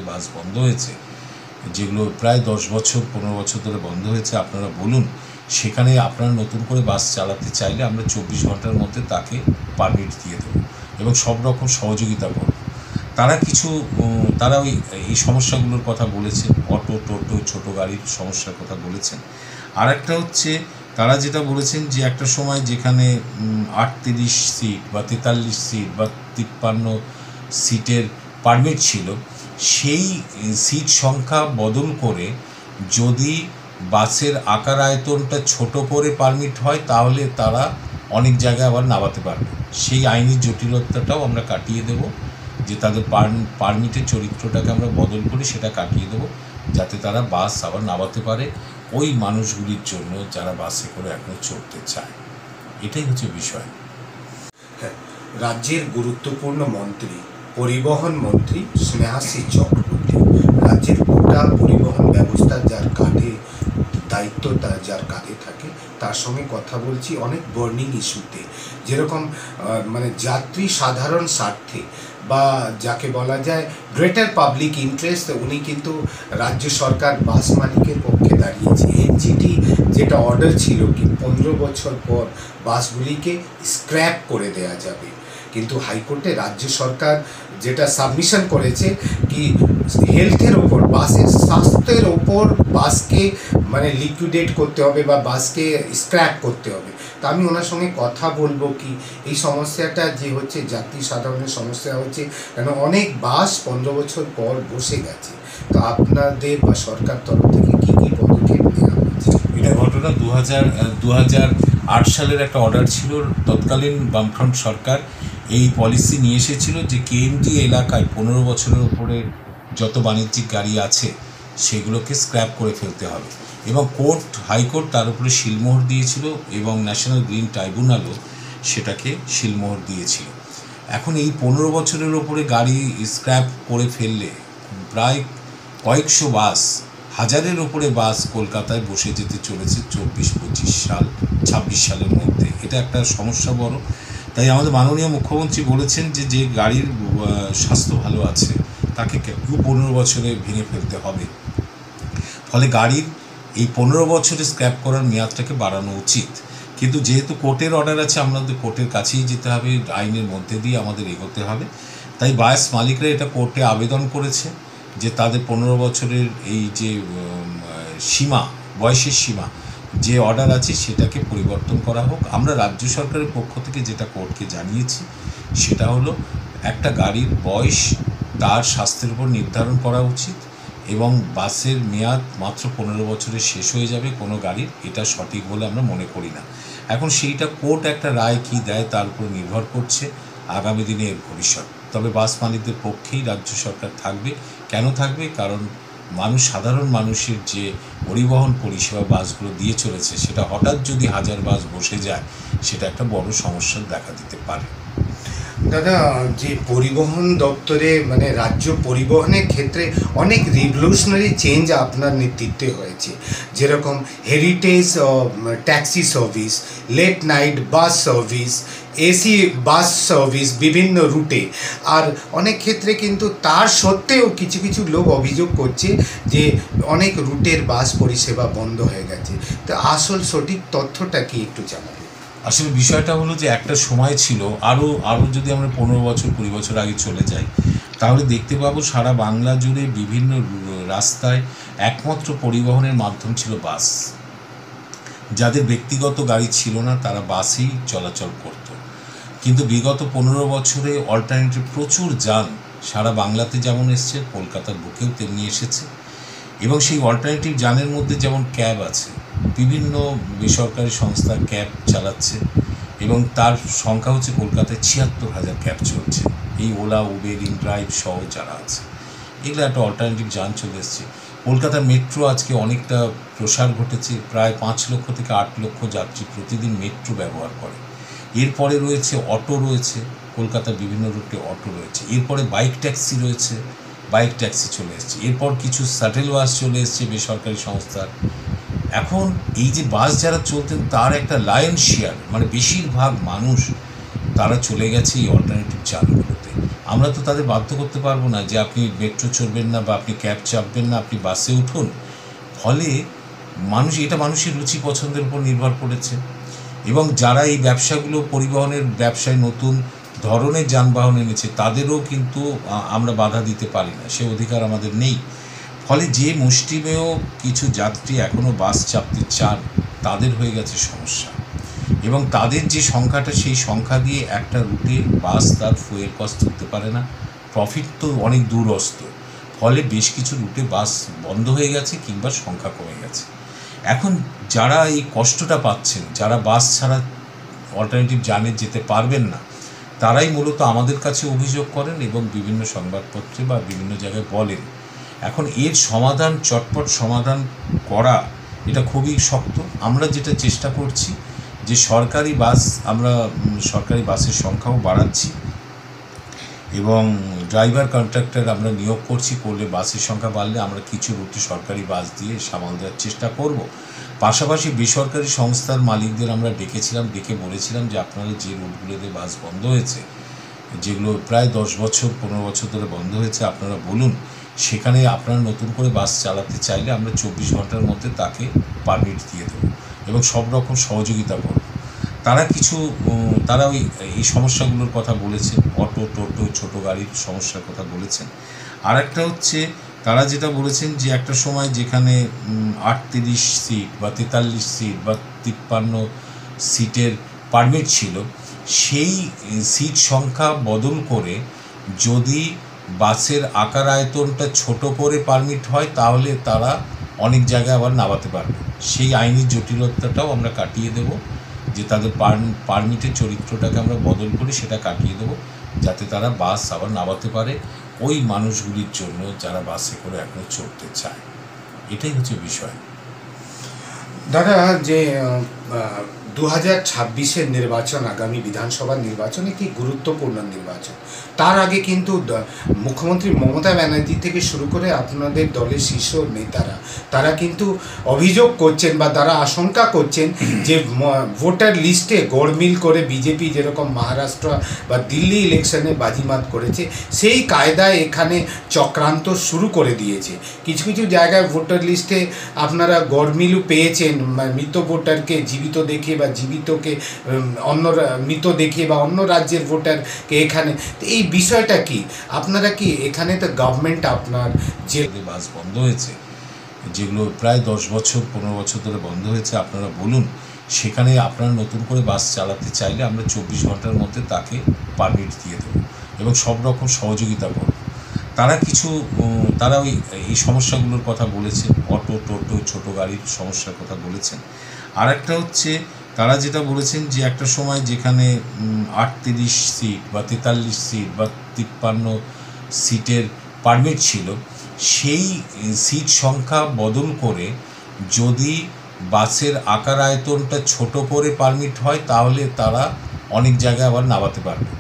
বাস বন্ধ হয়েছে, যেগুলো প্রায় 10 বছর 15 বছর ধরে বন্ধ হয়েছে, আপনারা বলুন সেখানে আপনারা নতুন করে বাস চালাতে চাইলে আমরা 24 ঘন্টার মধ্যে তাকে পারমিট দিয়ে দেবো এবং সব রকম সহযোগিতা করব। তারা এই সমস্যাগুলোর কথা বলেছে, অটো টোটো ছোটো গাড়ির সমস্যার কথা বলেছেন। আর একটা হচ্ছে তারা যেটা বলেছেন যে একটা সময় যেখানে 38 সিট বা 43 সিট বা 53 সিটের পারমিট ছিল, সেই সিট সংখ্যা বদল করে যদি বাসের আকার আয়তনটা ছোট করে পারমিট হয় তাহলে তারা অনেক জায়গায় আবার নামাতে পারবে। সেই আইনি জটিলতাটাও আমরা কাটিয়ে দেব, যে তাদের পারমিটের চরিত্রটাকে আমরা বদল করে সেটা কাটিয়ে দেবো, যাতে তারা বাস আবার নামাতে পারে ওই মানুষগুলির জন্য যারা বাসে করে এখনও চড়তে চায়। এটাই হচ্ছে বিষয়। হ্যাঁ, রাজ্যের গুরুত্বপূর্ণ মন্ত্রী পরিবহন মন্ত্রী স্নেহাশিস চক্রবর্তী, রাজ্যের গোটা পরিবহন ব্যবস্থা যার কাঁধে দায়িত্ব, যার কাঁধে থাকে, তার সঙ্গে কথা বলছি অনেক বার্নিং ইস্যুতে, যেরকম মানে যাত্রী সাধারণ স্বার্থে বা যাকে বলা যায় গ্রেটার পাবলিক ইন্টারেস্ট, উনি কিন্তু রাজ্য সরকার বাস মালিকের পক্ষে দাঁড়িয়েছে। এনজিটি যেটা অর্ডার ছিল কি 15 বছর পর বাসগুলিকে স্ক্র্যাপ করে দেয়া যাবে, কিন্তু হাইকোর্টে রাজ্য সরকার যেটা সাবমিশন করেছে কি হেলথের ওপর, বাসের স্বাস্থ্যের ওপর বাসকে মানে লিকুইডেট করতে হবে বা বাসকে স্ক্র্যাপ করতে হবে। তা আমি ওনার সঙ্গে কথা বলবো কি এই সমস্যাটা যে হচ্ছে যাত্রী সাধারণের সমস্যা হচ্ছে, কেন অনেক বাস 15 বছর পর বসে গেছে। তো আপনাদের বা সরকার তরফ থেকে কী কী পদক্ষেপ নেওয়া হয়েছে? এটা ঘটনা 2008 সালের একটা অর্ডার ছিল, তৎকালীন বামফ্রন্ট সরকার এই পলিসি নিয়ে এসেছিল যে কেএমজি এলাকায় 15 বছরের উপরে যত বাণিজ্যিক গাড়ি আছে সেগুলোকে স্ক্র্যাপ করে ফেলতে হবে, এবং হাইকোর্ট তার উপরে শিলমোহর দিয়েছিল এবং ন্যাশনাল গ্রিন ট্রাইব্যুনালও সেটাকে শিলমোহর দিয়েছিল। এখন এই 15 বছরের ওপরে গাড়ি স্ক্র্যাপ করে ফেললে প্রায় কয়েকশো বাস, হাজারের ওপরে বাস কলকাতায় বসে যেতে চলেছে 24-25 সাল 26 সালের মধ্যে। এটা একটা সমস্যা বড়। তাই আমাদের মাননীয় মুখ্যমন্ত্রী বলেছেন যে গাড়ির স্বাস্থ্য ভালো আছে তাকে 15 বছরে ভেঙে ফেলতে হবে। ফলে গাড়ির এই 15 বছরে স্ক্র্যাপ করার মেয়াদটাকে বাড়ানো উচিত। কিন্তু যেহেতু কোর্টের অর্ডার আছে, আমাদের কোর্টের কাছেই যেতে হবে, আইনের মধ্যে দিয়ে আমাদের এগোতে হবে। তাই বাস মালিকরা এটা কোর্টে আবেদন করেছে যে তাদের 15 বছরের এই যে সীমা, বয়সের সীমা যে অর্ডার আছে সেটাকে পরিবর্তন করা হোক। আমরা রাজ্য সরকারের পক্ষ থেকে যেটা কোর্টকে জানিয়েছি সেটা হলো একটা গাড়ির বয়স তার স্বাস্থ্যের উপর নির্ধারণ করা উচিত, এবং বাসের মেয়াদ মাত্র 15 বছরে শেষ হয়ে যাবে কোনো গাড়ির, এটা সঠিক বলে আমরা মনে করি না। এখন সেইটা কোর্ট একটা রায় কী দেয় তার উপর নির্ভর করছে আগামী দিনে এর ভবিষ্যৎ। তবে বাস মালিকদের পক্ষেই রাজ্য সরকার থাকবে। কেন থাকবে? কারণ সাধারণ মানুষের যে পরিবহন পরিষেবা বাসগুলো দিয়ে চলেছে সেটা হঠাৎ যদি 1000 বাস বসে যায় সেটা একটা বড় সমস্যা দেখা দিতে পারে। দাদা, যে পরিবহন দপ্তরে মানে রাজ্য পরিবহনের ক্ষেত্রে অনেক রিভলিউশনারি চেঞ্জ আপনার নেতৃত্বে হয়েছে, যেরকম heritage taxi service, late night bus service, AC bus service বিভিন্ন রুটে। আর অনেক ক্ষেত্রে কিন্তু তার সত্ত্বেও কিছু কিছু লোক অভিযোগ করছে যে অনেক রুটের বাস পরিষেবা বন্ধ হয়ে গেছে। তো আসল সঠিক তথ্যটা কি একটু জানাবেন? আসলে বিষয়টা হলো যে একটা সময় ছিল, আরও যদি আমরা 15 বছর 20 বছর আগে চলে যাই তাহলে দেখতে পাবো সারা বাংলা জুড়ে বিভিন্ন রাস্তায় একমাত্র পরিবহনের মাধ্যম ছিল বাস। যাদের ব্যক্তিগত গাড়ি ছিল না তারা বাসেই চলাচল করত। কিন্তু বিগত 15 বছরে অল্টারনেটিভ প্রচুর যান সারা বাংলাতে যেমন এসছে, কলকাতার বুকেও তেমনি এসেছে। এবং সেই অল্টারনেটিভ যানের মধ্যে যেমন ক্যাব আছে, বিভিন্ন বেসরকারি সংস্থা ক্যাব চালাচ্ছে এবং তার সংখ্যা হচ্ছে কলকাতায় 76,000 ক্যাব চলছে। এই ওলা, উবের, ইনড্রাইভ সহ যারা আছে, এগুলো একটা অল্টারনেটিভ যান চলে এসছে। কলকাতার মেট্রো আজকে অনেকটা প্রসার ঘটেছে, প্রায় 5 লক্ষ থেকে 8 লক্ষ যাত্রী প্রতিদিন মেট্রো ব্যবহার করে। এরপরে রয়েছে অটো, রয়েছে কলকাতার বিভিন্ন রুটে অটো রয়েছে। এরপরে বাইক ট্যাক্সি রয়েছে, বাইক ট্যাক্সি চলে এসছে। এরপর কিছু শাটেল বাস চলে এসছে বেসরকারি সংস্থার। এখন এই যে বাস যারা চলতেন তার একটা লায়ন শেয়ার, মানে বেশিরভাগ মানুষ তারা চলে গেছে এই অল্টারনেটিভ যানগুলোতে। আমরা তো তাদের বাধ্য করতে পারবো না যে আপনি মেট্রো চড়বেন না বা আপনি ক্যাব চাপবেন না, আপনি বাসে উঠুন। ফলে এটা মানুষের রুচি পছন্দের উপর নির্ভর করেছে। এবং যারা এই ব্যবসাগুলো পরিবহনের ব্যবসায় নতুন ধরনের যানবাহন এনেছে তাদেরও কিন্তু আমরা বাধা দিতে পারি না, সে অধিকার আমাদের নেই। ফলে যে মুষ্টিমেয় কিছু যাত্রী এখনও বাস চাপতে চান তাদের হয়ে গেছে সমস্যা। এবং তাদের যে সংখ্যাটা, সেই সংখ্যা দিয়ে একটা রুটে বাস তার ফুয়েল কস্ট তুলতে পারে না, প্রফিট তো অনেক দূরস্থ। ফলে বেশ কিছু রুটে বাস বন্ধ হয়ে গেছে কিংবা সংখ্যা কমে গেছে। এখন যারা এই কষ্টটা পাচ্ছেন, যারা বাস ছাড়া অল্টারনেটিভ জার্নি যেতে পারবেন না, তারাই মূলত আমাদের কাছে অভিযোগ করেন এবং বিভিন্ন সংবাদপত্রে বা বিভিন্ন জায়গায় বলেন। এখন এর সমাধান, চটপট সমাধান করা এটা খুবই শক্ত। আমরা যেটা চেষ্টা করছি যে সরকারি বাসের সংখ্যাও বাড়াচ্ছি এবং ড্রাইভার কন্ট্রাক্টর আমরা নিয়োগ করলে বাসের সংখ্যা বাড়লে আমরা কিছু রুটে সরকারি বাস দিয়ে সামাল দেওয়ার চেষ্টা করব। পাশাপাশি বেসরকারি সংস্থার মালিকদের আমরা ডেকে বলেছিলাম যে আপনারা যে রুটগুলোতে বাস বন্ধ হয়েছে, যেগুলো প্রায় 10 বছর 15 বছর ধরে বন্ধ হয়েছে, আপনারা বলুন, সেখানে আপনারা নতুন করে বাস চালাতে চাইলে আমরা 24 ঘন্টার মধ্যে তাকে পারমিট দিয়ে দেবো এবং সব রকম সহযোগিতা করব। তারা এই সমস্যাগুলোর কথা বলেছেন, অটো, টোটো, ছোটো গাড়ির সমস্যার কথা বলেছেন। আর একটা হচ্ছে তারা যেটা বলেছেন যে একটা সময় যেখানে 38 সিট বা 43 সিট বা 53 সিটের পারমিট ছিল, সেই সিট সংখ্যা বদল করে যদি বাসের আকার আয়তনটা ছোট করে পারমিট হয় তাহলে তারা অনেক জায়গায় আবার নামাতে পারবে। সেই আইনি জটিলতাটাও আমরা কাটিয়ে দেব, যে তাদের পারমিটের চরিত্রটাকে আমরা বদল করে সেটা কাটিয়ে দেবো, যাতে তারা বাস আবার নামাতে পারে ওই মানুষগুলির জন্য যারা বাসে করে এখনও চড়তে চায়। এটাই হচ্ছে বিষয়। দাদা, যে 2026-এর নির্বাচন, আগামী বিধানসভা নির্বাচন একটি গুরুত্বপূর্ণ নির্বাচন। তার আগে কিন্তু মুখ্যমন্ত্রী মমতা ব্যানার্জি থেকে শুরু করে আপনাদের দলের শীর্ষ নেতারা তারা কিন্তু অভিযোগ করছেন বা তারা আশঙ্কা করছেন যে ভোটার লিস্টে গোলমিল করে বিজেপি যেরকম মহারাষ্ট্র বা দিল্লি ইলেকশনে বাজিমাত করেছে, সেই কায়দায় এখানে চক্রান্ত শুরু করে দিয়েছে। কিছু কিছু জায়গায় ভোটার লিস্টে আপনারা গড়মিলও পেয়েছেন, মৃত ভোটারকে জীবিত দেখিয়ে বা জীবিতকে মৃত দেখিয়ে বা অন্য রাজ্যের ভোটারকে এখানে। এই বিষয়টা কি, আপনারা কি এখানে তো গভর্নমেন্ট আপনার যে বাস বন্ধ হয়েছে, যেগুলো প্রায় 10 বছর 15 বছর ধরে বন্ধ হয়েছে, আপনারা বলুন, সেখানে আপনারা নতুন করে বাস চালাতে চাইলে আমরা 24 ঘন্টার মধ্যে তাকে পারমিট দিয়ে দেবো এবং সব রকম সহযোগিতা করব। তারা এই সমস্যাগুলোর কথা বলেছেন, অটো, টোটো, ছোটো গাড়ির সমস্যার কথা বলেছেন। আর একটা হচ্ছে তারা যেটা বলেছেন যে একটা সময় যেখানে 38 সিট বা 43 সিট বা 53 সিটের পারমিট ছিল, সেই সিট সংখ্যা বদল করে যদি বাসের আকার আয়তনটা ছোট করে পারমিট হয় তাহলে তারা অনেক জায়গায় আবার নামাতে পারবে।